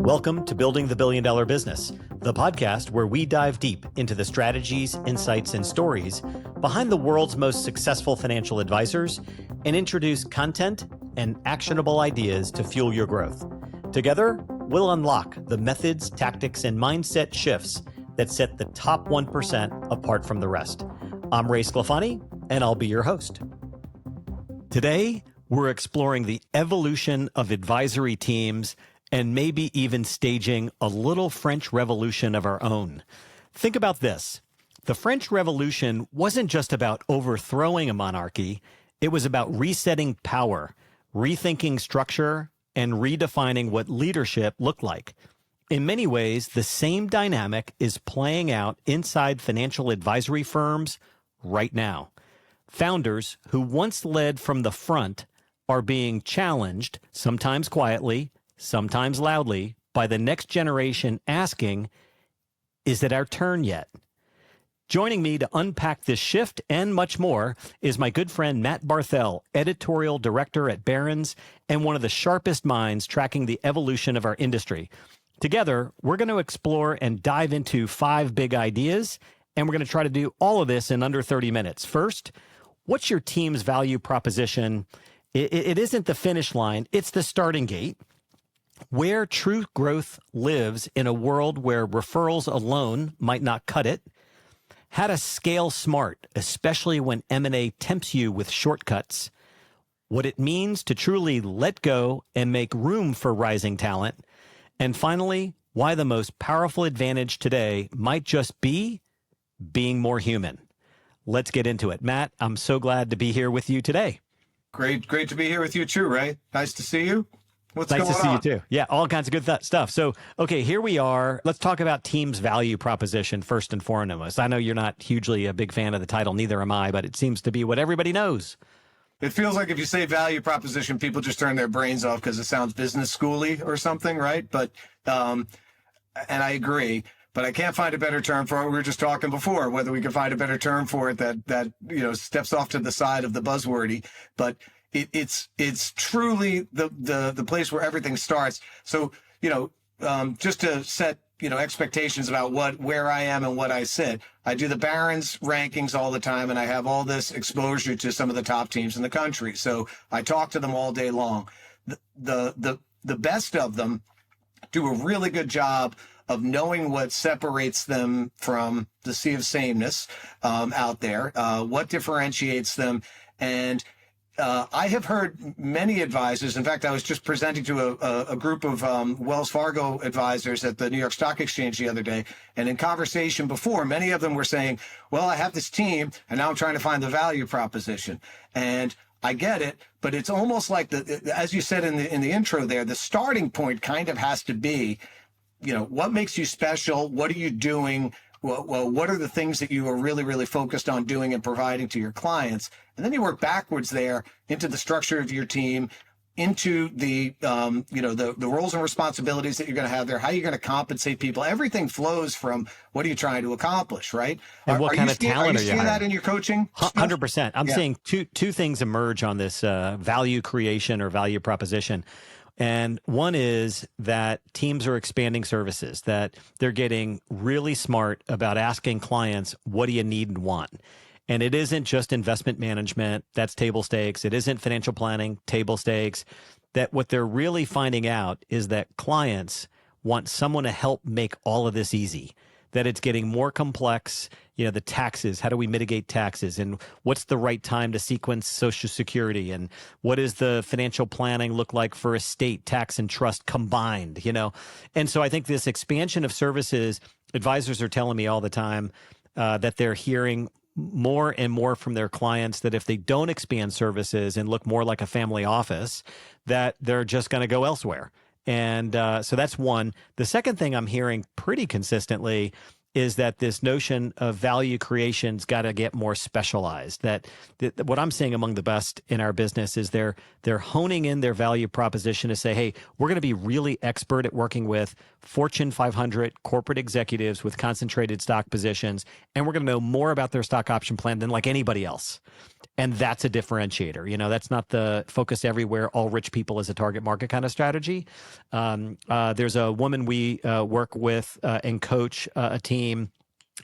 Welcome to Building the Billion Dollar Business, the podcast where we dive deep into the strategies, insights, and stories behind the world's most successful financial advisors and introduce content and actionable ideas to fuel your growth. Together, we'll unlock the methods, tactics, and mindset shifts that set the top 1% apart from the rest. I'm Ray Sclafani, and I'll be your host. Today, we're exploring the evolution of advisory teams and maybe even staging a little French Revolution of our own. Think about this. The French Revolution wasn't just about overthrowing a monarchy. It was about resetting power, rethinking structure, and redefining what leadership looked like. In many ways, the same dynamic is playing out inside financial advisory firms right now. Founders who once led from the front are being challenged, sometimes quietly, sometimes loudly, by the next generation asking, is it our turn yet? Joining me to unpack this shift and much more is my good friend Matt Barthel, editorial director at Barron and one of the sharpest minds tracking the evolution of our industry. Together, we're going to explore and dive into 5 big ideas, and we're going to try to do all of this in under 30 minutes. First, what's your team's value proposition? It isn't the finish line, it's the starting gate. Where true growth lives in a world where referrals alone might not cut it. How to scale smart, especially when M&A tempts you with shortcuts. What it means to truly let go and make room for rising talent. And finally, why the most powerful advantage today might just be being more human. Let's get into it. Matt, I'm so glad to be here with you today. Great to be here with you too, Ray. Nice to see you. What's going on? Nice to see you too. Yeah, all kinds of good stuff. So, okay, here we are. Let's talk about team's value proposition first and foremost. I know you're not hugely a big fan of the title, neither am I, but it seems to be what everybody knows. It feels like if you say value proposition, people just turn their brains off because it sounds business schooly or something, right? But, and I agree, but I can't find a better term for it. We were just talking before, whether we can find a better term for it that steps off to the side of the buzzwordy, but it's truly the place where everything starts. So, just to set, expectations about where I am and what I sit. I do the Barron's rankings all the time, and I have all this exposure to some of the top teams in the country. So I talk to them all day long. The best of them do a really good job of knowing what separates them from the sea of sameness out there, what differentiates them. And I have heard many advisors. In fact, I was just presenting to a group of Wells Fargo advisors at the New York Stock Exchange the other day. And in conversation before, many of them were saying, well, I have this team and now I'm trying to find the value proposition. And I get it, but it's almost like as you said in the intro there, the starting point kind of has to be, what makes you special? What are you doing? Well, what are the things that you are really, really focused on doing and providing to your clients? And then you work backwards there into the structure of your team, into the roles and responsibilities that you're going to have there, how you're going to compensate people. Everything flows from what are you trying to accomplish, right? And what kind of talent are you seeing hiring? That in your coaching? 100%. I'm seeing two things emerge on this value creation or value proposition. And one is that teams are expanding services, that they're getting really smart about asking clients, what do you need and want? And it isn't just investment management, that's table stakes. It isn't financial planning, table stakes. That what they're really finding out is that clients want someone to help make all of this easy. That it's getting more complex, the taxes, how do we mitigate taxes, and what's the right time to sequence Social Security, and what does the financial planning look like for estate, tax, and trust combined, And so I think this expansion of services, advisors are telling me all the time that they're hearing more and more from their clients that if they don't expand services and look more like a family office, that they're just going to go elsewhere. And so that's one. The second thing I'm hearing pretty consistently is that this notion of value creation's got to get more specialized. That what I'm seeing among the best in our business is they're honing in their value proposition to say, hey, we're going to be really expert at working with Fortune 500 corporate executives with concentrated stock positions, and we're going to know more about their stock option plan than like anybody else. And that's a differentiator. You know, that's not the focus everywhere, all rich people as a target market kind of strategy. There's a woman we work with and coach a team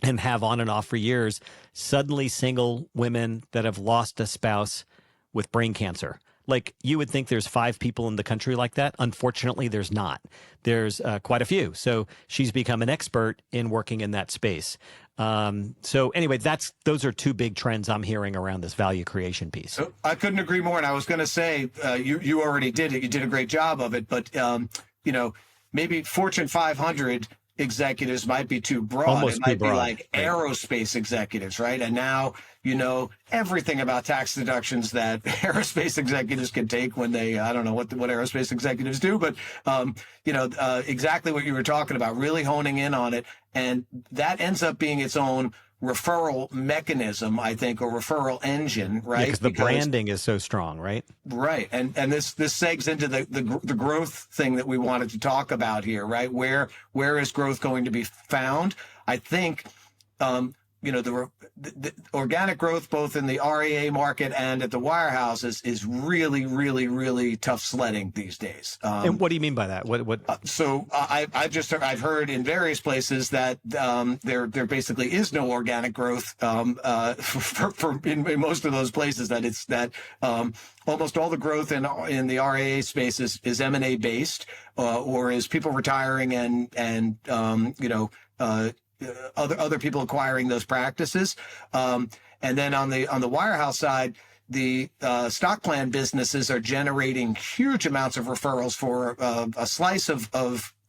and have on and off for years, suddenly single women that have lost a spouse with brain cancer. Like, you would think there's 5 people in the country like that. Unfortunately, there's not. There's quite a few. So she's become an expert in working in that space. So anyway, those are 2 big trends I'm hearing around this value creation piece. So I couldn't agree more. And I was going to say, you already did it. You did a great job of it. But, you know, maybe Fortune 500 executives might be too broad. Almost it might too broad. Be like aerospace executives, right? And now you know everything about tax deductions that aerospace executives can take when they, I don't know what aerospace executives do, but you know, exactly what you were talking about, really honing in on it. And that ends up being its own referral mechanism, I think, or referral engine, right? Because the branding is so strong, right? Right. And this segs into the growth thing that we wanted to talk about here, right? Where is growth going to be found? I think, you know, the organic growth, both in the RIA market and at the wirehouses, is really, really, really tough sledding these days. And what do you mean by that? So I've heard in various places that there basically is no organic growth in most of those places. That almost all the growth in the RIA space is M&A based, or is people retiring and you know. Other people acquiring those practices, and then on the wirehouse side, the stock plan businesses are generating huge amounts of referrals for a slice of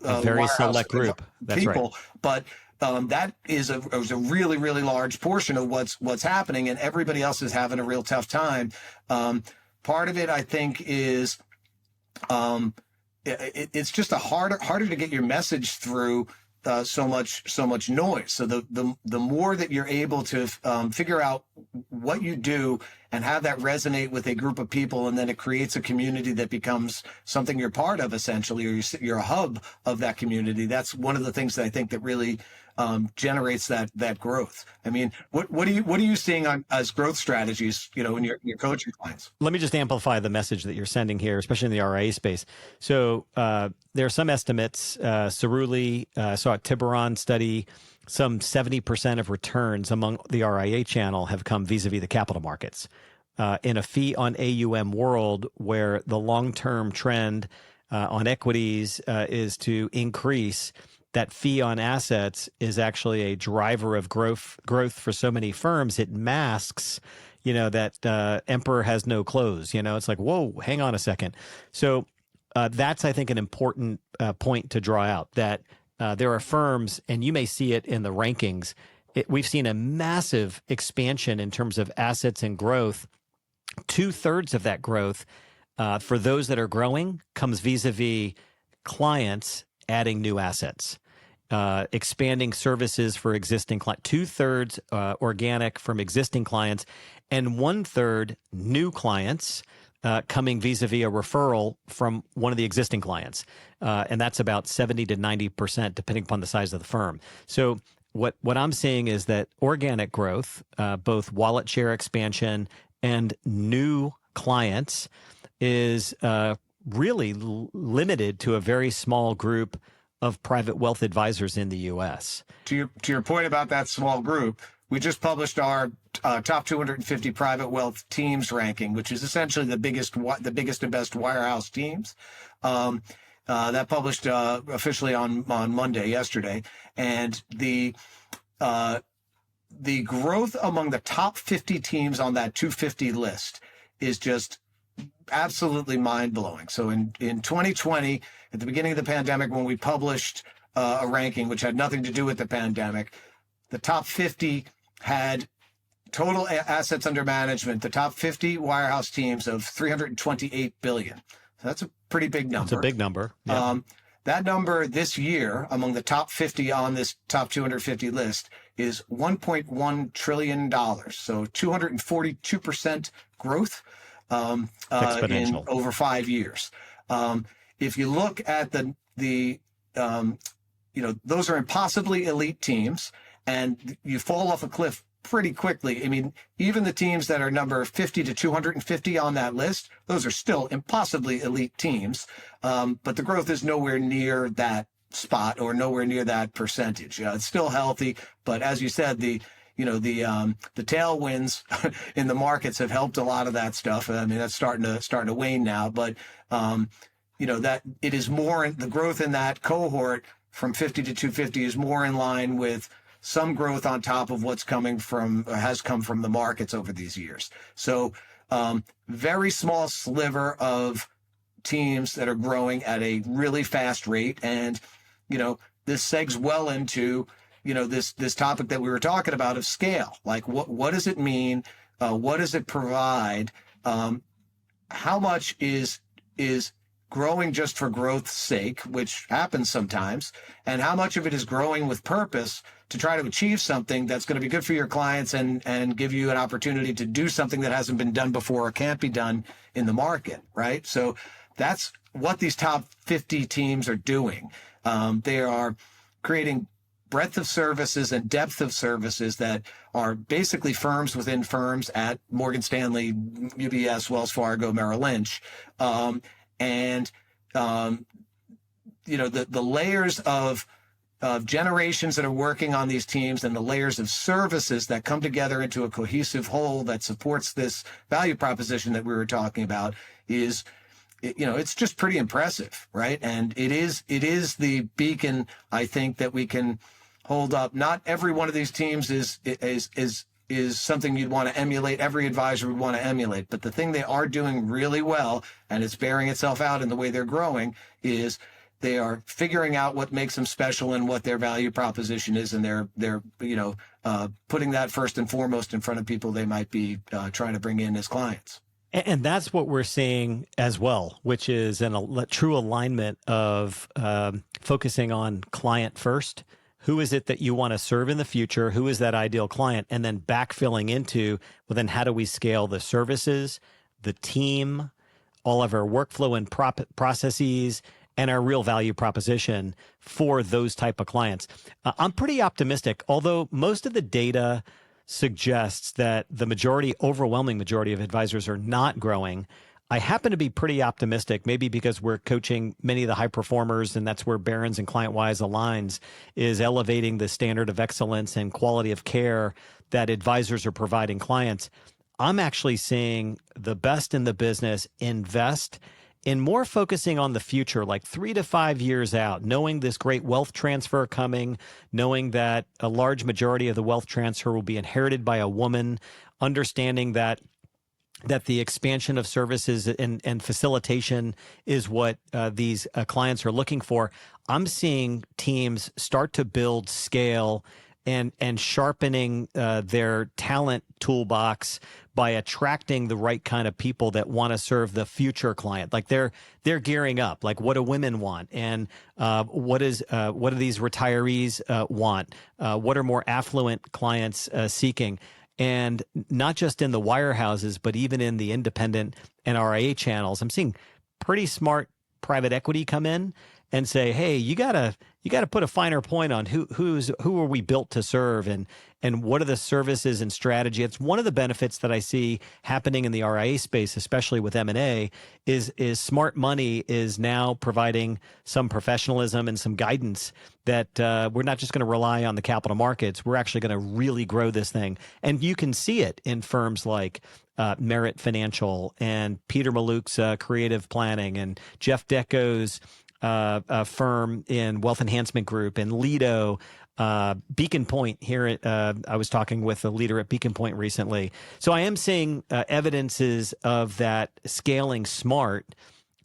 a very select group. That's people, right. But that is a really, really large portion of what's happening, and everybody else is having a real tough time. Part of it, I think, is it's just harder to get your message through. So much noise. So the more that you're able to figure out what you do and have that resonate with a group of people, and then it creates a community that becomes something you're part of, essentially, or you're a hub of that community. That's one of the things that I think that really generates that growth. I mean, what are you seeing as growth strategies, you know, in your coaching clients? Let me just amplify the message that you're sending here, especially in the RIA space. So there are some estimates. Cerulli saw a Tiburon study. Some 70% of returns among the RIA channel have come vis-a-vis the capital markets. In a fee on AUM world where the long-term trend on equities is to increase, that fee on assets is actually a driver of growth for so many firms. It masks, you know, that emperor has no clothes. You know, it's like, whoa, hang on a second. So that's, I think, an important point to draw out, that there are firms, and you may see it in the rankings. We've seen a massive expansion in terms of assets and growth. 2/3 of that growth for those that are growing comes vis-a-vis clients adding new assets. Expanding services for existing clients, 2/3 organic from existing clients, and 1/3 new clients coming vis-a-vis a referral from one of the existing clients. And that's about 70 to 90%, depending upon the size of the firm. So what I'm seeing is that organic growth, both wallet share expansion and new clients, is really limited to a very small group of private wealth advisors in the U.S. To your point about that small group, we just published our top 250 private wealth teams ranking, which is essentially the biggest and best wirehouse teams. That published officially on Monday, yesterday, and the growth among the top 50 teams on that 250 list is just absolutely mind-blowing. So in 2020, at the beginning of the pandemic, when we published a ranking which had nothing to do with the pandemic, the top 50 had total assets under management, the top 50 wirehouse teams, of $328 billion. So that's a pretty big number. It's a big number. Yeah. That number this year among the top 50 on this top 250 list is $1.1 trillion. So 242% growth in over 5 years. If you look at those are impossibly elite teams, and you fall off a cliff pretty quickly. I mean, even the teams that are number 50 to 250 on that list, those are still impossibly elite teams. But the growth is nowhere near that spot or nowhere near that percentage. It's still healthy, but as you said, the tailwinds in the markets have helped a lot of that stuff. I mean, that's starting to wane now, but that it is more the growth in that cohort from 50 to 250 is more in line with some growth on top of what's coming from or has come from the markets over these years. So very small sliver of teams that are growing at a really fast rate. And, this segs well into, this topic that we were talking about of scale. Like what does it mean? What does it provide? How much is growing just for growth's sake, which happens sometimes, and how much of it is growing with purpose to try to achieve something that's going to be good for your clients and give you an opportunity to do something that hasn't been done before or can't be done in the market, right? So that's what these top 50 teams are doing. They are creating breadth of services and depth of services that are basically firms within firms at Morgan Stanley, UBS, Wells Fargo, Merrill Lynch. The layers of generations that are working on these teams and the layers of services that come together into a cohesive whole that supports this value proposition that we were talking about is, it's just pretty impressive, right? And it is the beacon, I think, that we can hold up. Not every one of these teams is something you'd want to emulate. Every advisor would want to emulate. But the thing they are doing really well, and it's bearing itself out in the way they're growing, is they are figuring out what makes them special and what their value proposition is, and they're putting that first and foremost in front of people they might be trying to bring in as clients. And that's what we're seeing as well, which is a true alignment of focusing on client first. Who is it that you want to serve in the future? Who is that ideal client? And then backfilling into, well, then how do we scale the services, the team, all of our workflow and processes, and our real value proposition for those type of clients? I'm pretty optimistic, although most of the data suggests that the overwhelming majority of advisors are not growing. I happen to be pretty optimistic, maybe because we're coaching many of the high performers, and that's where Barron's and ClientWise aligns, is elevating the standard of excellence and quality of care that advisors are providing clients. I'm actually seeing the best in the business invest in more focusing on the future, like 3 to 5 years out, knowing this great wealth transfer coming, knowing that a large majority of the wealth transfer will be inherited by a woman, understanding that the expansion of services and facilitation is what these clients are looking for. I'm seeing teams start to build scale and sharpening their talent toolbox by attracting the right kind of people that want to serve the future client. Like they're gearing up. Like, what do women want? And what do these retirees want? What are more affluent clients seeking? And not just in the wirehouses, but even in the independent and RIA channels, I'm seeing pretty smart private equity come in and say, "Hey, you gotta put a finer point on who are we built to serve, and what are the services and strategy." It's one of the benefits that I see happening in the RIA space, especially with M&A, is smart money is now providing some professionalism and some guidance that we're not just going to rely on the capital markets. We're actually going to really grow this thing, and you can see it in firms like Merit Financial and Peter Maluk's Creative Planning and Jeff Decco's firm in Wealth Enhancement Group and Lido, Beacon Point here. I was talking with a leader at Beacon Point recently. So I am seeing evidences of that scaling smart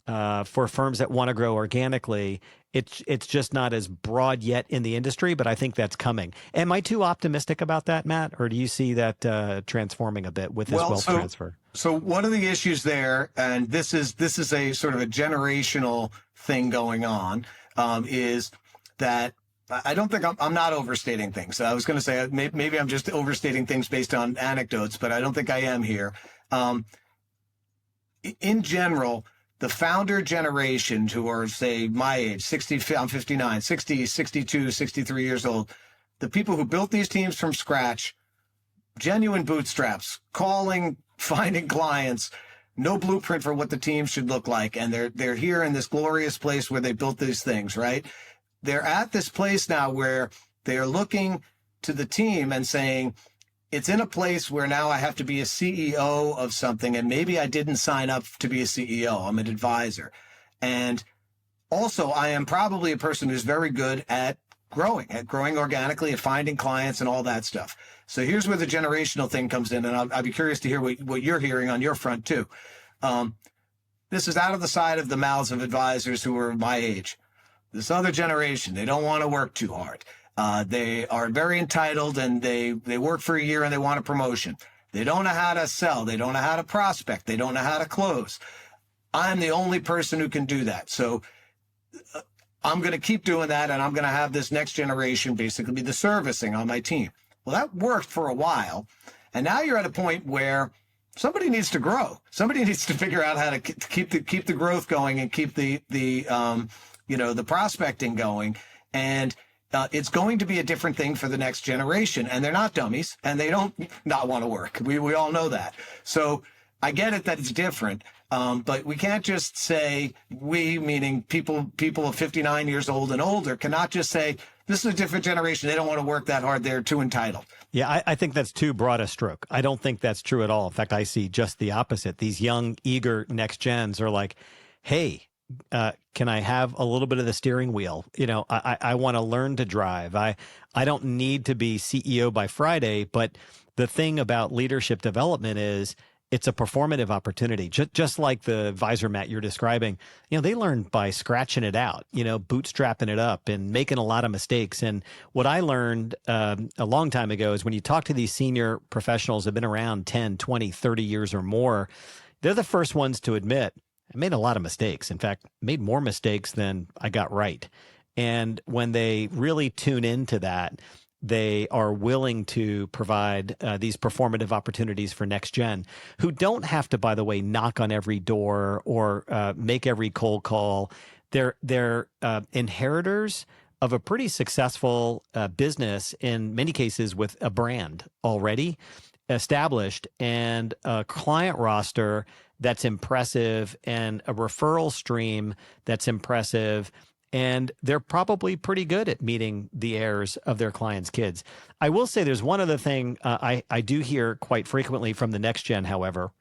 for firms that want to grow organically. It's just not as broad yet in the industry, but I think that's coming. Am I too optimistic about that, Matt? Or do you see that transforming a bit with this wealth transfer? So one of the issues there, and this is a sort of a generational thing going on, is that I don't think I'm not overstating things. I was going to say maybe I'm just overstating things based on anecdotes, but I don't think I am here. In general, the founder generation who are, say, my age, 60, I'm 59, 60, 62, 63 years old, the people who built these teams from scratch, genuine bootstraps, calling, finding clients, no blueprint for what the team should look like. And they're here in this glorious place where they built these things, right? They're at this place now where they're looking to the team and saying, it's in a place where now I have to be a CEO of something, and maybe I didn't sign up to be a CEO. I'm an advisor. And also, I am probably a person who's very good at growing organically, at finding clients and all that stuff. So here's where the generational thing comes in, and I'll be curious to hear what you're hearing on your front too. This is out of the side of the mouths of advisors who are my age. This other generation, they don't want to work too hard. They are very entitled, and they work for a year and they want a promotion. They don't know how to sell. They don't know how to prospect. They don't know how to close. I'm the only person who can do that. So I'm going to keep doing that, and I'm going to have this next generation basically be the servicing on my team. Well, that worked for a while. And now you're at a point where somebody needs to grow. Somebody needs to figure out how to keep the growth going and keep the prospecting going. And it's going to be a different thing for the next generation, and they're not dummies, and they don't not want to work. We all know that. So I get it that it's different, but we can't just say meaning people of 59 years old and older, cannot just say this is a different generation. They don't want to work that hard. They're too entitled. Yeah, I think that's too broad a stroke. I don't think that's true at all. In fact, I see just the opposite. These young, eager next gens are like, hey, can I have a little bit of the steering wheel? I want to learn to drive. I don't need to be CEO by Friday, but the thing about leadership development is it's a performative opportunity. Just like the advisor, Matt, you're describing, they learn by scratching it out, bootstrapping it up and making a lot of mistakes. And what I learned a long time ago is when you talk to these senior professionals who have been around 10, 20, 30 years or more, they're the first ones to admit, I made a lot of mistakes. In fact, made more mistakes than I got right. And when they really tune into that, they are willing to provide these performative opportunities for next gen, who don't have to, by the way, knock on every door or make every cold call. They're inheritors of a pretty successful business, in many cases with a brand already established and a client roster that's impressive and a referral stream that's impressive. And they're probably pretty good at meeting the heirs of their clients' kids. I will say there's one other thing I do hear quite frequently from the next gen, however,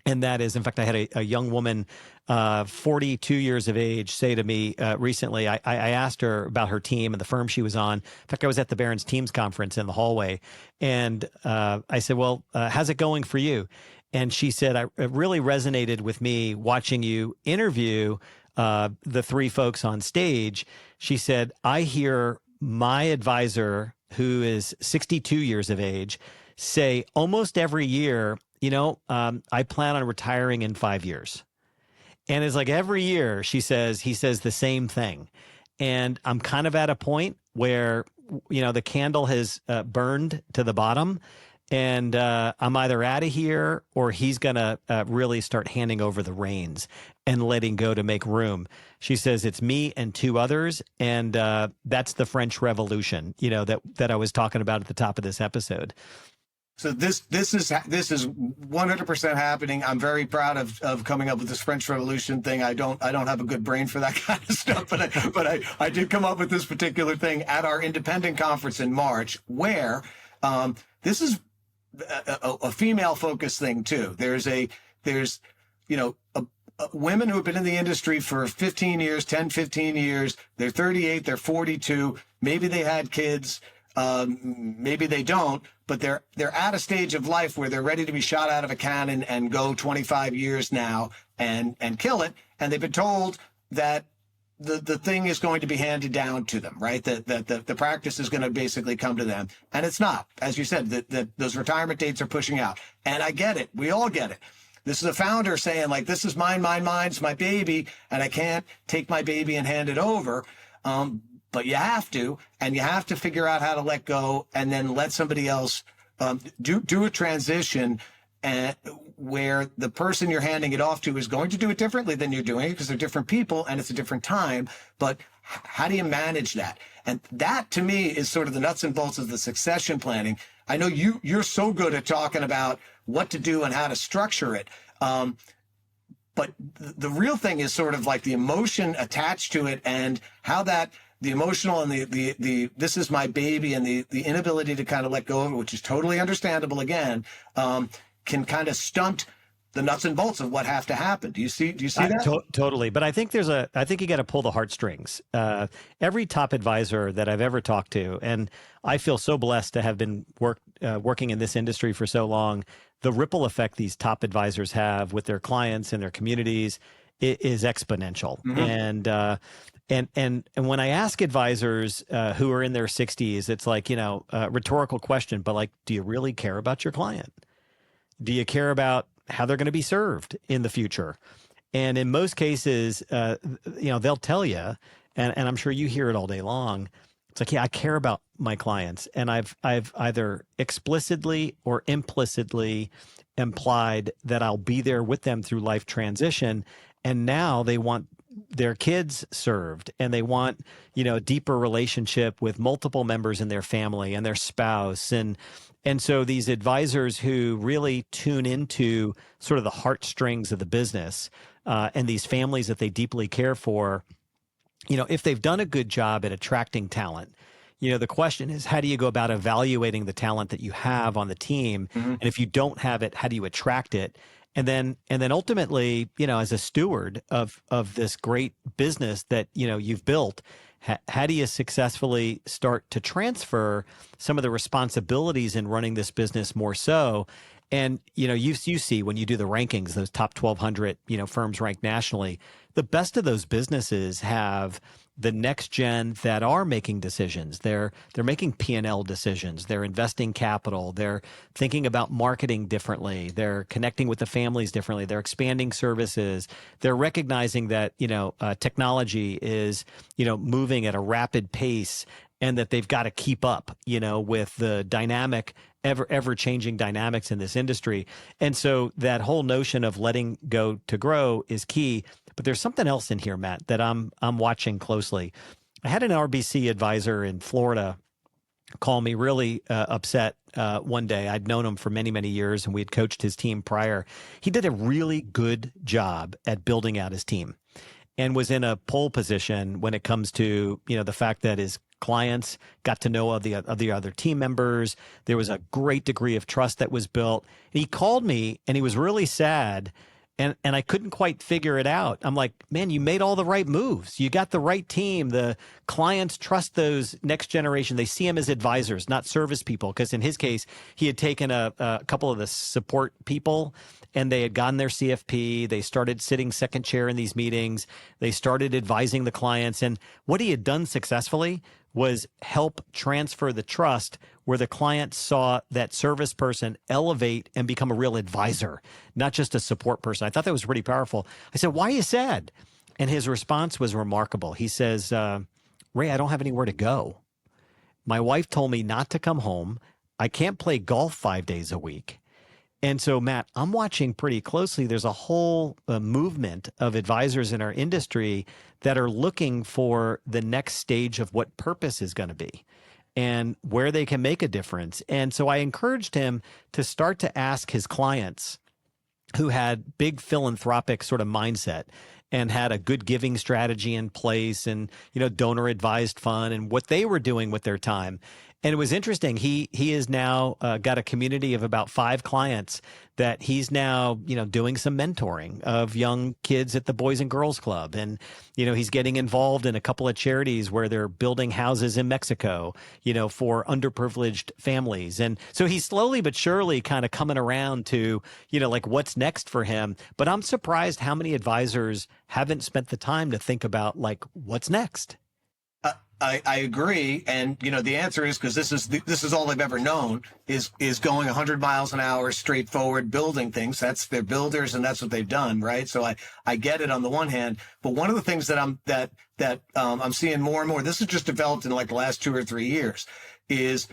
and that is, in fact, I had a young woman, 42 years of age, say to me recently, I asked her about her team and the firm she was on. In fact, I was at the Barron's Teams Conference in the hallway, and I said, well, how's it going for you? And she said, it really resonated with me watching you interview the three folks on stage. She said, I hear my advisor, who is 62 years of age, say almost every year, I plan on retiring in 5 years. And it's like every year he says the same thing. And I'm kind of at a point where, the candle has burned to the bottom. And I'm either out of here or he's going to really start handing over the reins and letting go to make room. She says it's me and two others. And that's the French Revolution, that I was talking about at the top of this episode. So this is 100% happening. I'm very proud of coming up with this French Revolution thing. I don't have a good brain for that kind of stuff, but I did come up with this particular thing at our independent conference in March, where this is a female focused thing too. There's women who have been in the industry for 15 years, 10, 15 years. They're 38, they're 42. Maybe they had kids. Maybe they don't, but they're at a stage of life where they're ready to be shot out of a cannon and go 25 years now and kill it. And they've been told that the thing is going to be handed down to them, right? That the practice is going to basically come to them. And it's not. As you said, that those retirement dates are pushing out. And I get it. We all get it. This is a founder saying, like, this is mine, it's my baby, and I can't take my baby and hand it over. But you have to, and you have to figure out how to let go and then let somebody else do a transition, and where the person you're handing it off to is going to do it differently than you're doing it, because they're different people and it's a different time. But how do you manage that? And that, to me, is sort of the nuts and bolts of the succession planning. I know you're so good at talking about what to do and how to structure it. But the real thing is sort of like the emotion attached to it, and how that the emotional and the this is my baby, and the inability to kind of let go of it, which is totally understandable again, can kind of stunt the nuts and bolts of what have to happen. Do you see that? Totally. But I think I think you got to pull the heartstrings. Every top advisor that I've ever talked to, and I feel so blessed to have been working in this industry for so long, the ripple effect these top advisors have with their clients and their communities is exponential. Mm-hmm. And when I ask advisors who are in their 60s, it's like, a rhetorical question, but like, do you really care about your client? Do you care about how they're going to be served in the future? And in most cases, they'll tell you, and I'm sure you hear it all day long. It's like, yeah, I care about my clients. And I've either explicitly or implicitly implied that I'll be there with them through life transition. And now they want their kids served, and they want, a deeper relationship with multiple members in their family and their spouse. And so these advisors who really tune into sort of the heartstrings of the business, and these families that they deeply care for, if they've done a good job at attracting talent, the question is, how do you go about evaluating the talent that you have on the team? Mm-hmm. And if you don't have it, how do you attract it? And then ultimately, as a steward of this great business that, you've built, how do you successfully start to transfer some of the responsibilities in running this business more so? And, you see when you do the rankings, those top 1,200, firms ranked nationally, the best of those businesses have the next gen that are making decisions. They're making P&L decisions. They're investing capital. They're thinking about marketing differently. They're connecting with the families differently. They're expanding services. They're recognizing that, technology is, moving at a rapid pace, and that they've got to keep up, with the dynamic, ever changing dynamics in this industry. And so that whole notion of letting go to grow is key. But there's something else in here, Matt, that I'm watching closely. I had an RBC advisor in Florida call me really upset one day. I'd known him for many, many years, and we had coached his team prior. He did a really good job at building out his team, and was in a pole position when it comes to, the fact that his clients got to know the other team members. There was a great degree of trust that was built. He called me, and he was really sad. And I couldn't quite figure it out. I'm like, man, you made all the right moves. You got the right team. The clients trust those next generation. They see him as advisors, not service people. Because in his case, he had taken a couple of the support people, and they had gotten their CFP. They started sitting second chair in these meetings. They started advising the clients. And what he had done successfully was help transfer the trust, where the client saw that service person elevate and become a real advisor, not just a support person. I thought that was pretty powerful. I said, why are you sad? And his response was remarkable. He says, Ray, I don't have anywhere to go. My wife told me not to come home. I can't play golf 5 days a week. And so, Matt, I'm watching pretty closely. There's a whole movement of advisors in our industry that are looking for the next stage of what purpose is going to be and where they can make a difference. And so I encouraged him to start to ask his clients who had big philanthropic sort of mindset and had a good giving strategy in place, and, donor advised fund, and what they were doing with their time. And it was interesting. He has now got a community of about 5 clients that he's now, doing some mentoring of young kids at the Boys and Girls Club. And, he's getting involved in a couple of charities where they're building houses in Mexico, for underprivileged families. And so he's slowly but surely kind of coming around to, like what's next for him. But I'm surprised how many advisors haven't spent the time to think about like what's next. I agree, and the answer is because this is all they've ever known is going 100 miles an hour straight forward, building things. They're builders, and that's what they've done, right? So I get it on the one hand, but one of the things that I'm seeing more and more. This has just developed in like the last 2 or 3 years, is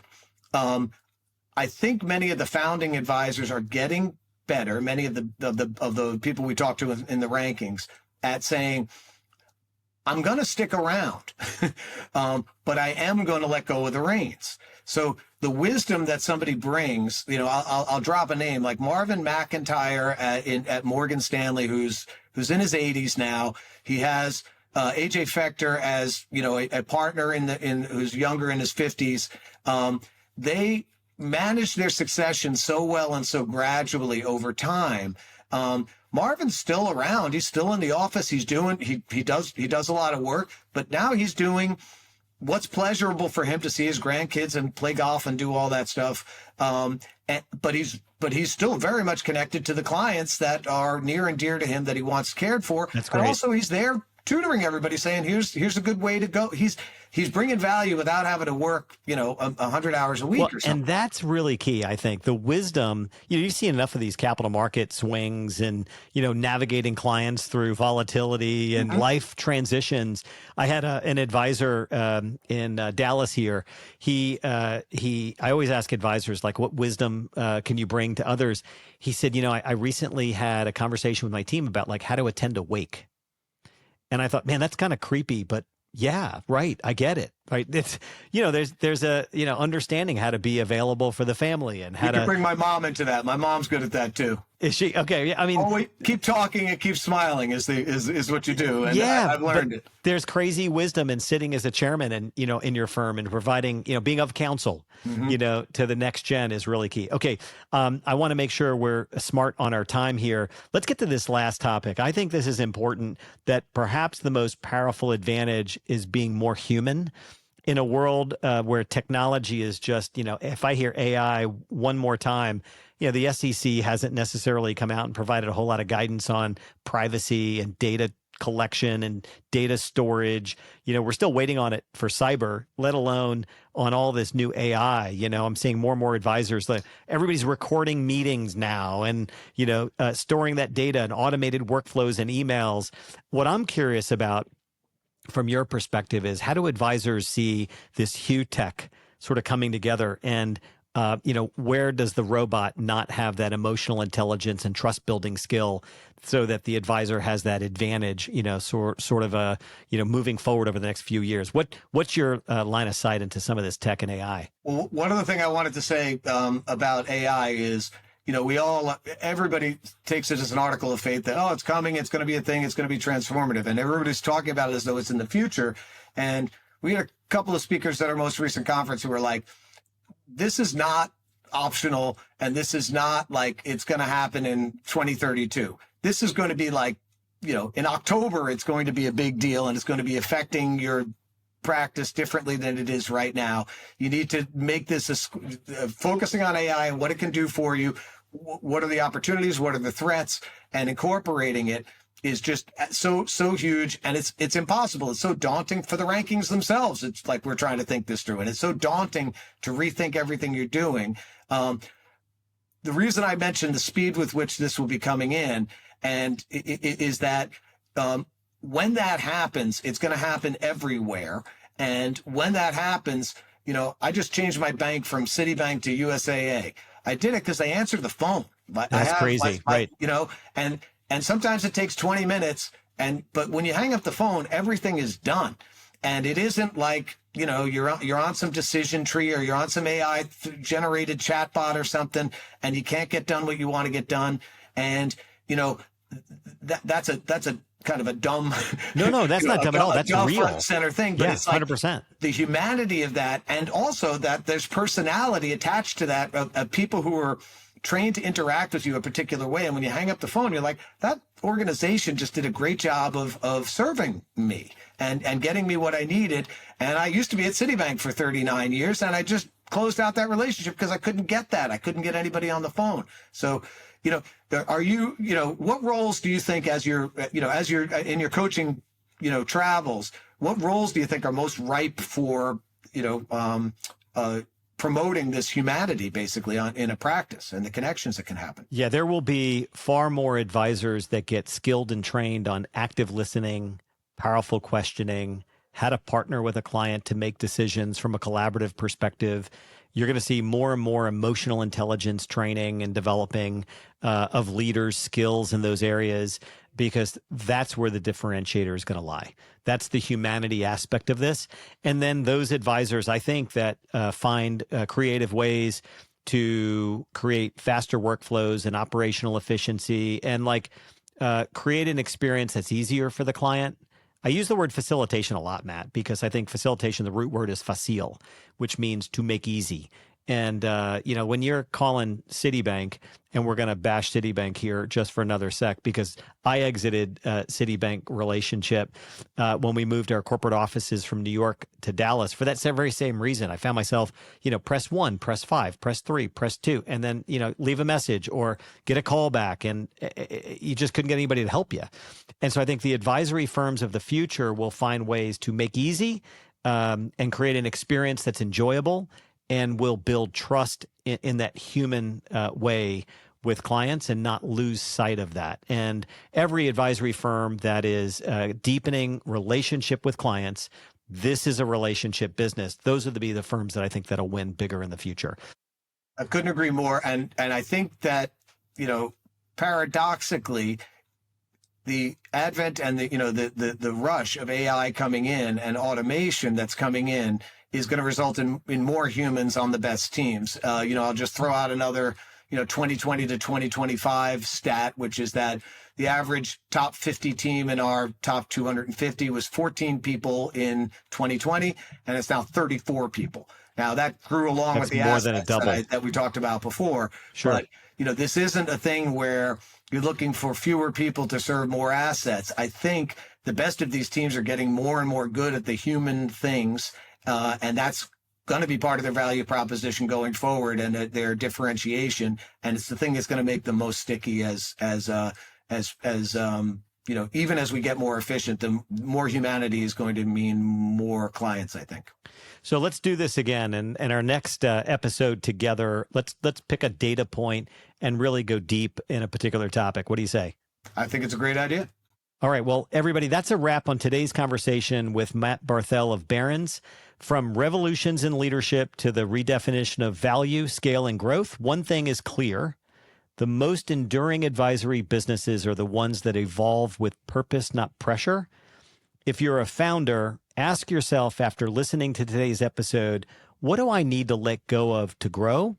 I think many of the founding advisors are getting better. Many of the people we talk to in the rankings at saying, I'm going to stick around, but I am going to let go of the reins. So the wisdom that somebody brings, I'll drop a name like Marvin McIntyre at Morgan Stanley, who's in his 80s now. He has AJ Fechter as a partner who's younger, in his 50s. They managed their succession so well and so gradually over time. Marvin's still around. He's still in the office. He does a lot of work, but now he's doing what's pleasurable for him to see his grandkids and play golf and do all that stuff. But he's still very much connected to the clients that are near and dear to him that he wants cared for. That's great. And also he's there tutoring everybody, saying, here's a good way to go. He's bringing value without having to work, 100 hours a week or something. And that's really key, I think. The wisdom, you see enough of these capital market swings and, navigating clients through volatility and life transitions. I had an advisor in Dallas here. I always ask advisors, like, what wisdom can you bring to others? He said, I recently had a conversation with my team about like how to attend a wake. And I thought, man, that's kind of creepy, but yeah, right. I get it. Right. It's, there's a, understanding how to be available for the family and how to bring my mom into that. My mom's good at that too. Is she? Okay. Yeah. I mean, always keep talking and keep smiling is what you do. And yeah, I've learned it. There's crazy wisdom in sitting as a chairman and, in your firm and providing, being of counsel, to the next gen is really key. Okay. I want to make sure we're smart on our time here. Let's get to this last topic. I think this is important, that perhaps the most powerful advantage is being more human. In a world where technology is just, if I hear AI one more time, the SEC hasn't necessarily come out and provided a whole lot of guidance on privacy and data collection and data storage. We're still waiting on it for cyber, let alone on all this new AI. I'm seeing more and more advisors, like everybody's recording meetings now and, storing that data and automated workflows and emails. What I'm curious about from your perspective is, how do advisors see this huge tech sort of coming together, and where does the robot not have that emotional intelligence and trust building skill so that the advisor has that advantage, sort of moving forward over the next few years? What's your line of sight into some of this tech and AI? Well, one other thing I wanted to say about AI is, everybody takes it as an article of faith that, it's coming, it's going to be a thing, it's going to be transformative. And everybody's talking about it as though it's in the future. And we had a couple of speakers at our most recent conference who were like, this is not optional. And this is not like it's going to happen in 2032. This is going to be like, in October, it's going to be a big deal and it's going to be affecting your practice differently than it is right now. You need to make this focusing on AI and what it can do for you. What are the opportunities? What are the threats? And incorporating it is just so huge, and it's impossible. It's so daunting for the rankings themselves. It's like we're trying to think this through, and it's so daunting to rethink everything you're doing. The reason I mentioned the speed with which this will be coming in, and is that when that happens, it's going to happen everywhere. And when that happens, I just changed my bank from Citibank to USAA. I did it because they answered the phone. That's crazy, right? And sometimes it takes 20 minutes. But when you hang up the phone, everything is done. And it isn't like, you're on some decision tree or you're on some AI generated chatbot or something, and you can't get done what you want to get done. And, that's a kind of a dumb. No, that's not dumb at all. That's real. Front center thing. But it's like 100%. The humanity of that, and also that there's personality attached to that of people who are trained to interact with you a particular way. And when you hang up the phone, you're like, that organization just did a great job of serving me and getting me what I needed. And I used to be at Citibank for 39 years, and I just closed out that relationship because I couldn't get that. I couldn't get anybody on the phone. So, are you, what roles do you think as you're in your coaching, travels, what roles do you think are most ripe for, promoting this humanity basically in a practice and the connections that can happen? Yeah, there will be far more advisors that get skilled and trained on active listening, powerful questioning, how to partner with a client to make decisions from a collaborative perspective. You're going to see more and more emotional intelligence training and developing of leaders' skills in those areas, because that's where the differentiator is going to lie. That's the humanity aspect of this. And then those advisors, I think, that find creative ways to create faster workflows and operational efficiency and create an experience that's easier for the client. I use the word facilitation a lot, Matt, because I think facilitation, the root word is facile, which means to make easy. And, when you're calling Citibank, and we're going to bash Citibank here just for another sec, because I exited Citibank relationship when we moved our corporate offices from New York to Dallas for that very same reason. I found myself, press 1, press 5, press 3, press 2, and then, leave a message or get a call back, and you just couldn't get anybody to help you. And so I think the advisory firms of the future will find ways to make easy and create an experience that's enjoyable, and will build trust in that human way with clients and not lose sight of that. And every advisory firm that is deepening relationship with clients, this is a relationship business. Those are the firms that I think that'll win bigger in the future. I couldn't agree more. And I think that, paradoxically, the advent and the rush of AI coming in and automation that's coming in is going to result in more humans on the best teams. I'll just throw out another, 2020 to 2025 stat, which is that the average top 50 team in our top 250 was 14 people in 2020, and it's now 34 people. Now that grew along with the aspects that we talked about before. Sure. But, this isn't a thing where you're looking for fewer people to serve more assets. I think the best of these teams are getting more and more good at the human things. And that's going to be part of their value proposition going forward and their differentiation. And it's the thing that's going to make them most sticky even as we get more efficient, the more humanity is going to mean more clients, I think. So let's do this again. And our next episode together, let's pick a data point and really go deep in a particular topic. What do you say? I think it's a great idea. All right. Well, everybody, that's a wrap on today's conversation with Matt Barthel of Barron's. From revolutions in leadership to the redefinition of value, scale, and growth, one thing is clear. The most enduring advisory businesses are the ones that evolve with purpose, not pressure. If you're a founder, ask yourself after listening to today's episode, what do I need to let go of to grow?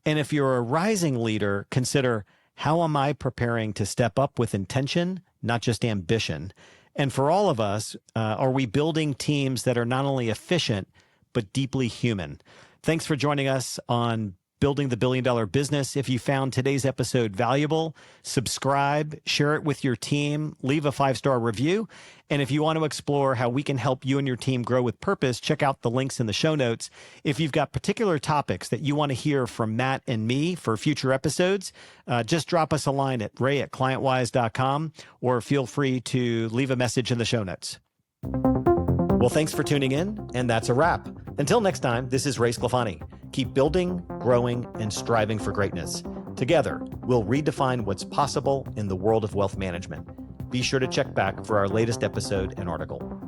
And if you're a rising leader, consider, how am I preparing to step up with intention, not just ambition? And for all of us, are we building teams that are not only efficient, but deeply human? Thanks for joining us on Building the $1 Billion Business. If you found today's episode valuable, subscribe, share it with your team, leave a 5-star review. And if you want to explore how we can help you and your team grow with purpose, check out the links in the show notes. If you've got particular topics that you want to hear from Matt and me for future episodes, just drop us a line at ray@clientwise.com, or feel free to leave a message in the show notes. Well, thanks for tuning in, and that's a wrap. Until next time, this is Ray Sclafani. Keep building, growing, and striving for greatness. Together, we'll redefine what's possible in the world of wealth management. Be sure to check back for our latest episode and article.